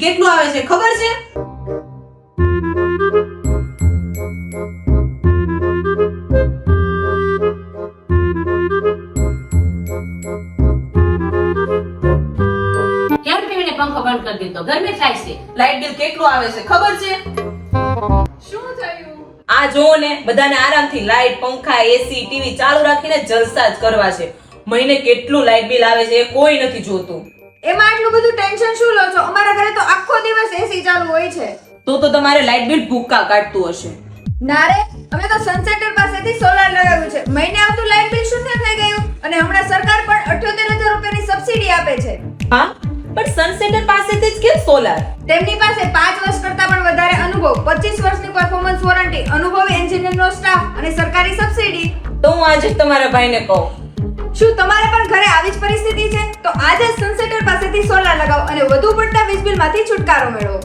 કેટલું આવે છે ખબર છે? કેમ પીવીને પંખો બંધ કરી દીધો? ગરમી થાય છે. લાઇટ બિલ કેટલું આવે છે ખબર છે? શું થયું? આ જોવો ને, બધાને આરામથી લાઇટ, પંખા, એસી, ટીવી ચાલુ રાખીને જલસા જ કરવા છે. મહિને કેટલું લાઇટ બિલ આવે છે એ કોઈ નથી જોતું. એમાં આટલું બધું ટેન્શન શું લો છો? અમારા ઘરે તો આખો દિવસ એસી ચાલુ હોય છે. તો તમારે લાઇટ બિલ ભૂક્કા કાઢતું હશે. ના રે, અમે તો સનસેટર પાસેથી સોલાર લગાવ્યું છે. મહિને આવતું લાઇટ બિલ શૂન્ય થઈ ગયું અને હમણાં સરકાર પણ 78,000 રૂપિયાની સબસિડી આપે છે. હા, પણ સનસેટર પાસેથી જ કેમ સોલાર? તેમની પાસે 5 વર્ષ કરતા પણ વધારે અનુભવ, 25 વર્ષની પરફોર્મન્સ વોરંટી, અનુભવી એન્જિનિયરનો સ્ટાફ અને સરકારી સબસિડી. તો હું આજે જ તમારા ભાઈને કહું. શું તમારે પણ ઘરે આવી જ પરિસ્થિતિ છે? તો આજે જ સનસેટર પાસેથી સોલાર લગાવો અને વધુ પડતા વીજ બિલમાંથી છુટકારો મેળવો.